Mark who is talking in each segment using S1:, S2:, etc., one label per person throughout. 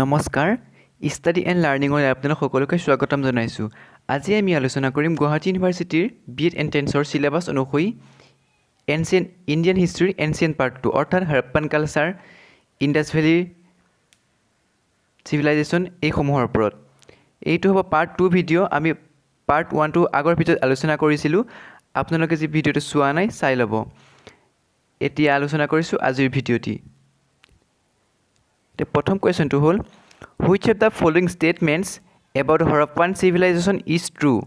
S1: নমস্কাৰ study and লাৰ্ণিঙৰ আপোনালোক সকলোকে স্বাগতম জনাইছোঁ। আজি আমি আলোচনা কৰিম গুৱাহাটী ইউনিভাৰ্চিটিৰ বিএড এণ্ট্ৰেন্সৰ চিলেবাছ অনুসৰি ancient Indian history ancient part 2 অৰ্থাৎ Harappan culture, Indus valley civilisation এইসমূহৰ ওপৰত। এইটো হ'ব পাৰ্ট 2 ভিডিঅ'। আমি পাৰ্ট 1টো আগৰ ভিডিঅ'ত আলোচনা কৰিছিলোঁ। আপোনালোকে যি ভিডিঅ'টো চোৱা নাই চাই ল'ব। এতিয়া আলোচনা কৰিছোঁ আজিৰ ভিডিঅ'টি। The প্ৰথম কুৱেশ্যনটো হ'ল which of the following statements about Harappan civilization is true?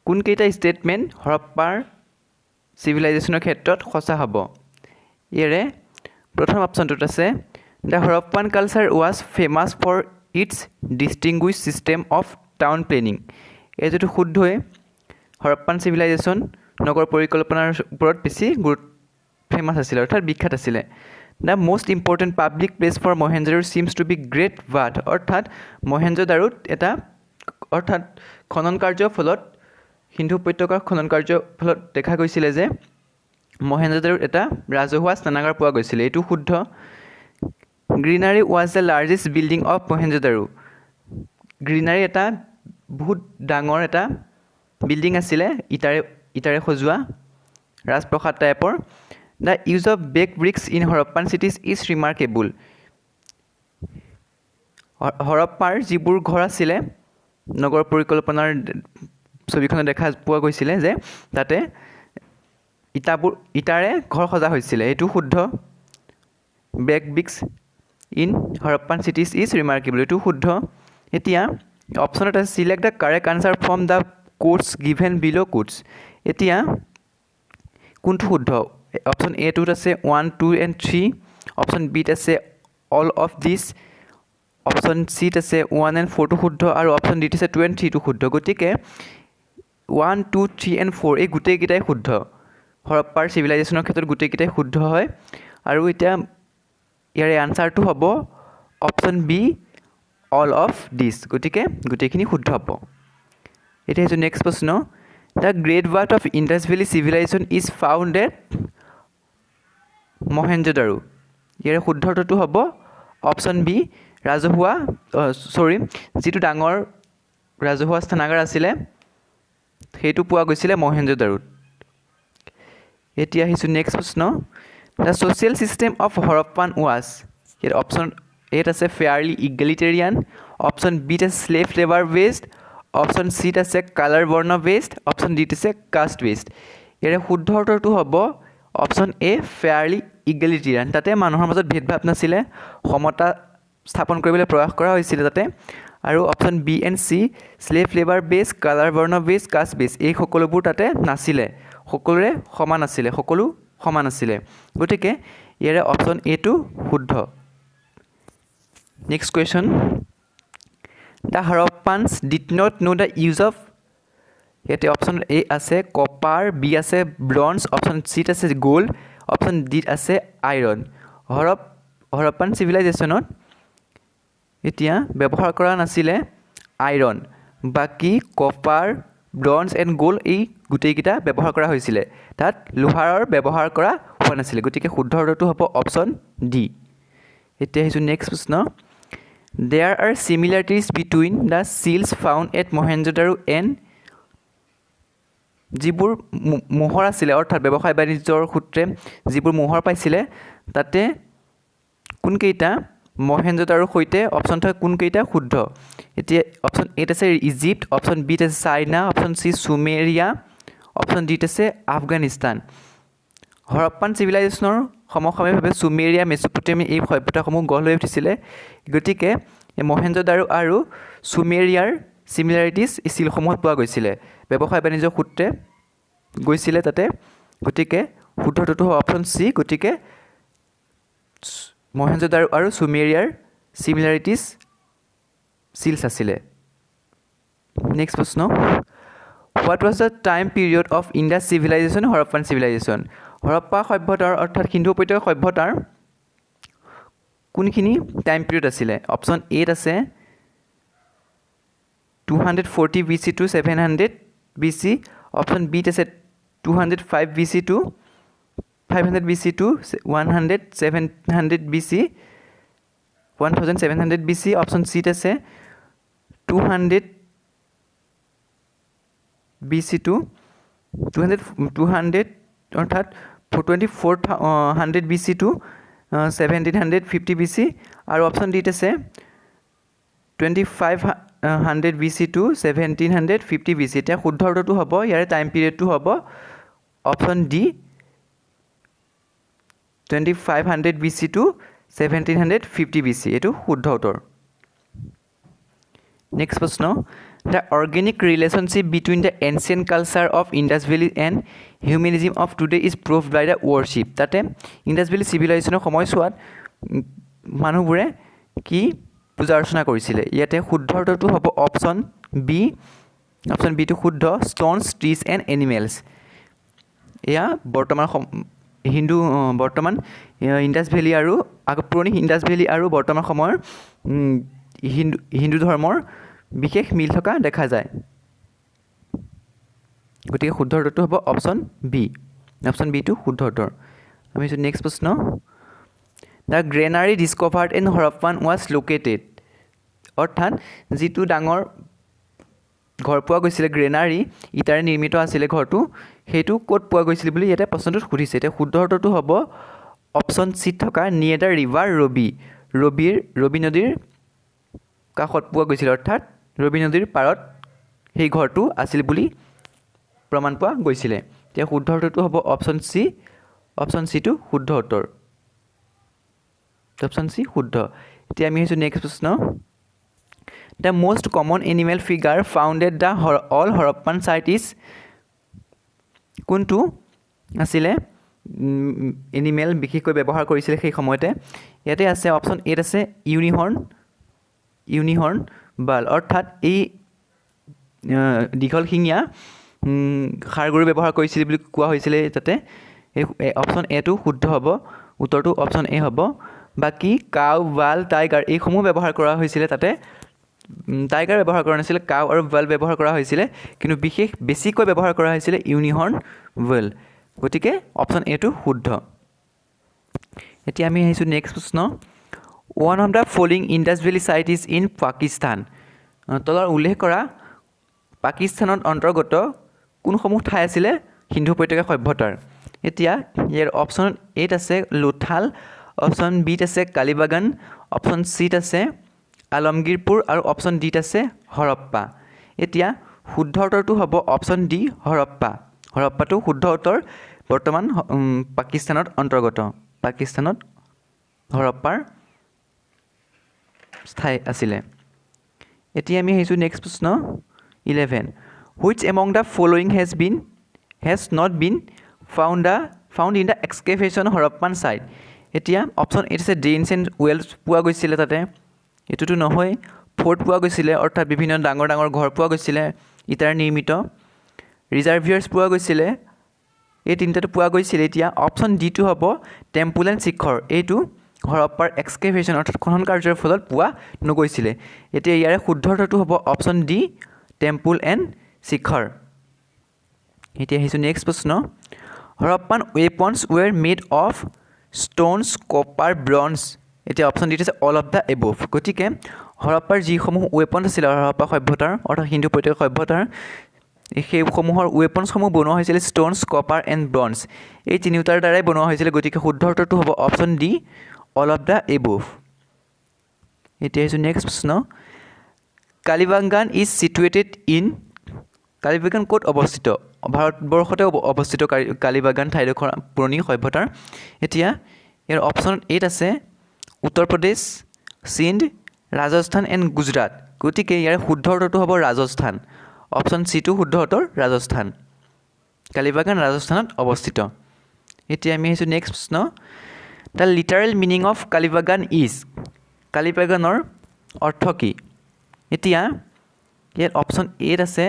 S1: কোনকেইটা ষ্টেটমেণ্ট হৰপ্পাৰ চিভিলাইজেশ্যনৰ ক্ষেত্ৰত সঁচা হ'ব? ইয়াৰে প্ৰথম অপশ্যনটোত আছে the Harappan culture was famous for its distinguish system of town planning. এই যিটো শুদ্ধই হৰপ্পান চিভিলাইজেশ্যন নগৰ পৰিকল্পনাৰ ওপৰত বেছি ফেমাছ আছিলে অৰ্থাৎ বিখ্যাত আছিলে। The most important public place for Mohenjo-daro seems to be Great Wat অৰ্থাৎ মহেঞ্জোদাৰোত এটা অৰ্থাৎ খনন কাৰ্যৰ ফলত সিন্ধু উপত্যকাৰ খনন কাৰ্যৰ ফলত দেখা গৈছিলে যে মহেঞ্জোদাৰোত এটা ৰাজহুৱা স্নানাগাৰ পোৱা গৈছিলে। এইটো শুদ্ধ। Granary was the largest building of Mohenjodaro. Granary এটা বহুত ডাঙৰ এটা বিল্ডিং আছিলে ইটাৰে সজোৱা ৰাজপ্ৰসাদ টাইপৰ। The use of baked bricks in Harappan cities is remarkable. হৰপ্পাৰ যিবোৰ ঘৰ আছিলে নগৰ পৰিকল্পনাৰ ছবিখনত দেখা পোৱা গৈছিলে যে তাতে ইটাৰে ঘৰ সজা হৈছিলে। এইটো শুদ্ধ। Baked bricks in Harappan cities is remarkable. এইটো শুদ্ধ। এতিয়া অপশ্যনত আছে select the correct answer from the codes given below' codes. এতিয়া কোনটো শুদ্ধ? অপশ্যন এটোত আছে 1, 2 and 3, অপশ্যন বিত আছে অল অফ দিছ, অপশ্যন চিত আছে 1 and 4টো শুদ্ধ আৰু অপশ্যন ডিত আছে 2 and 3টো শুদ্ধ। গতিকে 1, 2, 3 and 4 এই গোটেইকেইটাই শুদ্ধ। হৰপ্পাৰ চিভিলাইজেশ্যনৰ ক্ষেত্ৰত গোটেইকেইটাই শুদ্ধ হয়। আৰু এতিয়া ইয়াৰে আনচাৰটো হ'ব option B all of this. গতিকে গোটেইখিনি শুদ্ধ হ'ব। এতিয়া হৈছে নেক্সট প্ৰশ্ন। The great bath of Indus valley civilisation is found at Mohenjodaro. ইয়াৰে শুদ্ধটো হ'ব অপশ্যন বি যিটো ডাঙৰ ৰাজহুৱা স্নানাগাৰ আছিলে সেইটো পোৱা গৈছিলে মহেঞ্জোদাৰোত। এতিয়া আহিছোঁ নেক্সট প্ৰশ্ন। The social system of Harappan was. ইয়াত অপশ্যন এত আছে ফেয়াৰলি ইগেলিটেৰিয়ান, অপশ্যন বিত আছে স্লেভ লেবাৰ বেছড, অপশ্যন চিত আছে কালাৰ বৰ্ণ বেছড, অপশ্যন ডিত আছে কাষ্ট বেছড। ইয়াৰে শুদ্ধ উত্তৰটো হ'ব অপশ্যন এ ফেয়াৰলি ইগেলিটেৰিয়ান। তাতে মানুহৰ মাজত ভেদভাৱ নাছিলে, সমতা স্থাপন কৰিবলৈ প্ৰয়াস কৰা হৈছিলে তাতে। আৰু option B and C slave labour base, colour বৰ্ণ বেছ, কাষ্ট বেছ এই সকলোবোৰ তাতে নাছিলে। সকলোৰে সকলো সমান আছিলে। গতিকে ইয়াৰে অপশ্যন এটো শুদ্ধ। Next question. The Harappans did not know' the use of. ইয়াতে অপশ্যন এ আছে কপাৰ, বি আছে ব্ৰঞ্জ, অপশ্যন চিত আছে গ'ল্ড, অপশ্যন ডিত আছে আইৰণ। হৰপ্পান চিভিলাইজেশ্যনত এতিয়া ব্যৱহাৰ কৰা নাছিলে আইৰণ, বাকী কপাৰ, ব্ৰঞ্জ এণ্ড গ'ল্ড এই গোটেইকেইটা ব্যৱহাৰ কৰা হৈছিলে। তাত লোহাৰৰ ব্যৱহাৰ কৰা হোৱা নাছিলে। গতিকে শুদ্ধ উত্তৰটো হ'ব অপশ্যন ডি। এতিয়া আহিছোঁ নেক্সট প্ৰশ্ন। There are similarities between the seals found at Mohenjodaro and. যিবোৰ মোহৰ আছিলে অৰ্থাৎ ব্যৱসায় বাণিজ্যৰ সূত্ৰে যিবোৰ মোহৰ পাইছিলে তাতে কোনকেইটা মহেঞ্জোদাৰোৰ সৈতে অপশ্যন থকা কোনকেইটা শুদ্ধ? এতিয়া অপশ্যন এত আছে ইজিপ্ত, অপশ্যন বিত আছে চাইনা, অপশ্যন চি চুমেৰিয়া, অপশ্যন ডিত আছে আফগানিস্তান। হৰপ্পান চিভিলাইজেশ্যনৰ সমসাময়িকভাৱে চুমেৰিয়া, মেচ'পটেমিয়া এই সভ্যতাসমূহ গঢ় লৈ উঠিছিলে। গতিকে মহেঞ্জোদাৰো আৰু চুমেৰিয়াৰ চিমিলাৰিটিজ এই চিলসমূহত পোৱা গৈছিলে, ব্যৱসায় বাণিজ্যৰ সূত্ৰে গৈছিলে তাতে। গতিকে শুদ্ধটো হ'ব অপশ্যন চি। গতিকে মহেঞ্জোদাৰো আৰু চুমেৰিয়াৰ চিমিলাৰিটিজ চিলছ আছিলে। নেক্সট প্ৰশ্ন। What was the time period of Indus civilisation Harappan civilisation. Harappa সভ্যতাৰ অৰ্থাৎ সিন্ধু উপত্যকা সভ্যতাৰ কোনখিনি টাইম পিৰিয়ড আছিলে? অপশ্যন এত আছে 240 BC to 700 BC, অপশ্যন বিত আছে 205 BC to 500 BC to 700 BC, 1700 BC option সিত আছে 200 BC to 200 অর্থাৎ 2400 BC to 1750 BC আৰু অপশন ডিত আছে 2500 BC to 1750 BC এতিয়া শুদ্ধ উত্তৰটো হ'ব ইয়াৰ টাইম পিৰিয়ডটো হ'ব option D 2500 BC to 1750 BC এটো শুদ্ধ উত্তৰ নেক্সট প্ৰশ্ন The organic relationship between the ancient culture of Indus Valley and humanism of today is proved by the worship. তাতে Indus Valley civilization সময়ছোৱাত মানুহবোৰে কি পূজা অৰ্চনা কৰিছিলে ইয়াতে শুদ্ধ উত্তৰটো হ'ব অপশন বি টো শুদ্ধ stones trees and animals এয়া বৰ্তমান ইণ্ডাছ ভেলী আৰু পুৰণি ইণ্ডাছ ভেলী আৰু বৰ্তমান সময়ৰ হিন্দু ধৰ্মৰ বিশেষ মিল থকা দেখা যায় গতিকে শুদ্ধ উত্তৰটো হ'ব অপশন বি টো শুদ্ধ উত্তৰ আমি নেক্সট প্ৰশ্ন The granary discovered in Harappan was located অৰ্থাৎ যিটো ডাঙৰ ঘৰ পোৱা গৈছিলে গ্ৰেনাৰী ইটাৰে নিৰ্মিত আছিলে ঘৰটো সেইটো ক'ত পোৱা গৈছিল বুলি ইয়াতে প্ৰশ্নটোত সুধিছে এতিয়া শুদ্ধ উত্তৰটো হ'ব অপশন সি থকা নিয়েৰ দ্য ৰিভাৰ ৰবি নদীৰ কাষত পোৱা গৈছিল অৰ্থাৎ ৰবি নদীৰ পাৰত সেই ঘৰটো আছিল বুলি প্ৰমাণ পোৱা গৈছিলে এতিয়া শুদ্ধ উত্তৰটো হ'ব অপশন সি টো শুদ্ধ উত্তৰ অপশন সি শুদ্ধ এতিয়া আমি আহিছোঁ নেক্সট প্ৰশ্ন The most common animal figure found at the all Harappan site is কোনটো আছিলে এনিমেল বিশেষকৈ ব্যৱহাৰ কৰিছিলে সেই সময়তে ইয়াতে আছে অপশন এত আছে ইউনিহৰ্ন বাল অৰ্থাৎ এই দীঘল শিঙীয়া ষাঁড়গৰু ব্যৱহাৰ কৰিছিল বুলি কোৱা হৈছিলে তাতে অপশন এটো শুদ্ধ হ'ব উত্তৰটো অপশন এ হ'ব বাকি কাউ বাল টাইগাৰ এইসমূহ ব্যৱহাৰ কৰা হৈছিলে তাতে টাইগাৰ ব্যৱহাৰ কৰা নাছিলে কাউ আৰু বাল ব্যৱহাৰ কৰা হৈছিলে কিন্তু বেছিকৈ ব্যৱহাৰ কৰা হৈছিলে ইউনিহৰ্ন বাল গতিকে অপশন এটো শুদ্ধ এতিয়া আমি আহিছোঁ নেক্সট প্ৰশ্ন One of the following Indus Valley site is in Pakistan তলৰ উল্লেখ কৰা পাকিস্তানত অন্তৰ্গত কোনসমূহ ঠাই আছিলে সিন্ধু উপত্যকা সভ্যতাৰ এতিয়া ইয়াৰ অপশন এত আছে লোথাল অপশন বিত আছে কালিবাগান অপশন সিত আছে আলমগীৰপুৰ আৰু অপশন ডিত আছে হৰপ্পা এতিয়া শুদ্ধ উত্তৰটো হ'ব অপশন ডি হৰপ্পাটো শুদ্ধ উত্তৰ বৰ্তমান পাকিস্তানত অন্তৰ্গত পাকিস্তানত হৰপ্পাৰ স্থায়ী আছিলে এতিয়া আমি আহিছোঁ নেক্সট প্ৰশ্ন 11 Which among the following has not been found in the excavation Harappan site এতিয়া অপশন এত আছে ড্ৰেইনছ এণ্ড ৱেলছ পোৱা গৈছিলে তাতে এটোতো নহয় ফৰ্ট পোৱা গৈছিলে অৰ্থাৎ বিভিন্ন ডাঙৰ ঘৰ পোৱা গৈছিলে ইটাৰ নিৰ্মিত ৰিজাৰ্ভিয়াৰ্ছ পোৱা গৈছিলে এই তিনিটাটো পোৱা গৈছিলে এতিয়া অপশন ডি টো হ'ব টেম্পল এণ্ড শিখৰ এইটো হৰপ্পাৰ এক্সকেভেশ্যন অৰ্থাৎ খনন কাৰ্যৰ ফলত পোৱা নগৈছিলে এতিয়া ইয়াৰে শুদ্ধ উত্তৰটো হ'ব option D temple and shikhara এতিয়া আহিছোঁ নেক্সট প্ৰশ্ন Harappan weapons were made of stones copper bronze এতিয়া অপশন ডিত আছে অল অফ দ্য এবোভ গতিকে হৰপ্পাৰ যিসমূহ ৱেপন আছিলে হৰপ্পা সভ্যতাৰ অৰ্থাৎ হিন্দু উপত্যকা সভ্যতাৰ সেইসমূহৰ ৱেপনছসমূহ বনোৱা হৈছিলে ষ্ট'নছ কপাৰ এণ্ড ব্ৰঞ্জ এই তিনিওটাৰ দ্বাৰাই বনোৱা হৈছিলে গতিকে শুদ্ধ উত্তৰটো হ'ব option D all of the above এতিয়া আহিছোঁ নেক্সট প্ৰশ্ন কালিবাগান ইজ চিটুৱেটেড ইন কালিবাগান ক'ত অৱস্থিত ভাৰতবৰ্ষতে অৱস্থিত কালিবাগান ঠাইডোখৰ পুৰণি সভ্যতাৰ এতিয়া ইয়াৰ অপশন এত আছে উত্তৰ প্ৰদেশ সিন্ধ ৰাজস্থান এণ্ড গুজৰাট গতিকে ইয়াৰ শুদ্ধ উত্তৰটো হ'ব ৰাজস্থান অপশন সি টো শুদ্ধ উত্তৰ ৰাজস্থান কালিবাগান ৰাজস্থানত অৱস্থিত এতিয়া আমি আহিছোঁ নেক্সট প্ৰশ্ন the literal meaning of Kalibangan is কালিবাগানৰ অৰ্থ কি এতিয়া ইয়াত অপশন এত আছে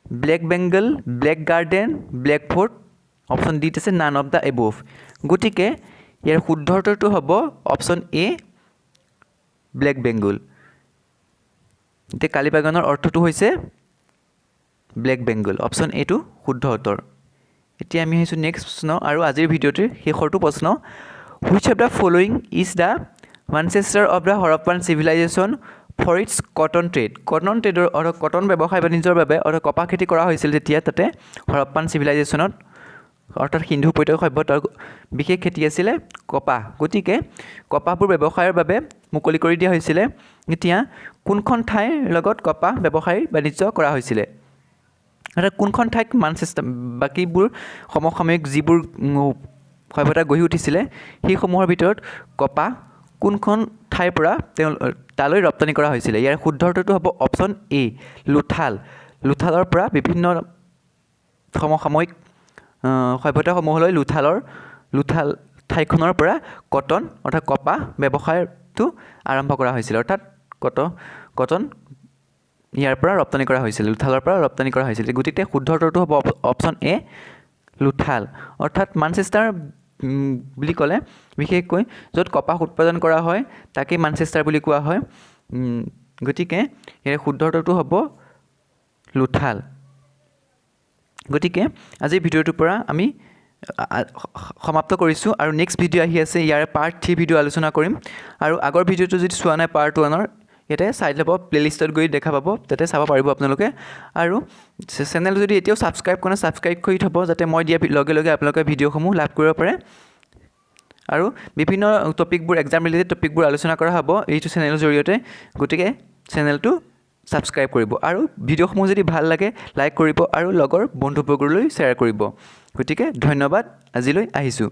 S1: black bangle black garden black fort option ডিত আছে নান অফ দ্য এবোভ গতিকে ইয়াৰ শুদ্ধ উত্তৰটো হ'ব অপশন এ ব্লেক বেংগল এতিয়া কালিবাগানৰ অৰ্থটো হৈছে ব্লেক বেংগল অপশন এটো শুদ্ধ উত্তৰ এতিয়া আমি আহিছোঁ নেক্সট প্ৰশ্ন আৰু আজিৰ ভিডিঅ'টিৰ শেষৰটো প্ৰশ্ন which of the following is the Ancestor of the Harappan civilization for its cotton trade. Cotton trade or cotton ব্যৱসায় বাণিজ্যৰ বাবে অৰ কপাহ খেতি কৰা হৈছিল যেতিয়া তাতে হৰপ্পান চিভিলাইজেশ্যনত অৰ্থাৎ সিন্ধু উপত্যকা সভ্যতাৰ বিশেষ খেতি আছিল কপাহ গতিকে কপাহবোৰ ব্যৱসায়ৰ বাবে মুকলি কৰি দিয়া হৈছিল এতিয়া কোনখন ঠাইৰ লগত কপাহ ব্যৱসায় বাণিজ্য কৰা হৈছিল অৰ্থাৎ কোনখন ঠাইক মানচেষ্টাৰ বাকিবোৰ সমসাময়িক যিবোৰ সভ্যতা গঢ়ি উঠিছিল সেই সমূহৰ ভিতৰত কপাহ কোনখন ঠাইৰ পৰা তালৈ ৰপ্তানি কৰা হৈছিল ইয়াৰ শুদ্ধ উত্তৰটো হ'ব অপচন এ লুথালৰ পৰা বিভিন্ন সমসাময়িক সভ্যতাসমূহলৈ লুথাল ঠাইখনৰ পৰা কটন অৰ্থাৎ কপাহ ব্যৱসায়টো আৰম্ভ কৰা হৈছিল অৰ্থাৎ কটন ইয়াৰ পৰা ৰপ্তানি কৰা হৈছিল লুথালৰ পৰা ৰপ্তানি কৰা হৈছিল গতিকে শুদ্ধ উত্তৰটো হ'ব অপচন এ লুথাল অৰ্থাৎ মানচেষ্টাৰ বুলি ক'লে বিশেষকৈ য'ত কপাহ উৎপাদন কৰা হয় তাকে মানচেষ্টাৰ বুলি কোৱা হয় গতিকে ইয়াৰ শুদ্ধ উত্তৰটো হ'ব লুথাল গতিকে আজি ভিডিঅ'টোৰ পৰা আমি সমাপ্ত কৰিছোঁ আৰু নেক্সট ভিডিঅ' আহি আছে ইয়াৰ পাৰ্ট 3 ভিডিঅ' আলোচনা কৰিম আৰু আগৰ ভিডিঅ'টো যদি চোৱা নাই পাৰ্ট 1ৰ ইয়াতে চাই ল'ব প্লেলিষ্টত গৈ দেখা পাব তাতে চাব পাৰিব আপোনালোকে আৰু চেনেল যদি এতিয়াও ছাবস্ক্ৰাইব কৰা ছাবস্ক্ৰাইব কৰি থ'ব যাতে মই দিয়া লগে লগে আপোনালোকে ভিডিঅ'সমূহ লাভ কৰিব পাৰে আৰু বিভিন্ন টপিকবোৰ এক্সাম ৰিলেটেড টপিকবোৰ আলোচনা কৰা হ'ব এইটো চেনেলৰ জৰিয়তে গতিকে চেনেলটো ছাবস্ক্ৰাইব কৰিব আৰু ভিডিঅ'সমূহ যদি ভাল লাগে লাইক কৰিব আৰু লগৰ বন্ধুবৰ্গলৈ শ্বেয়াৰ কৰিব গতিকে ধন্যবাদ আজিলৈ আহিছোঁ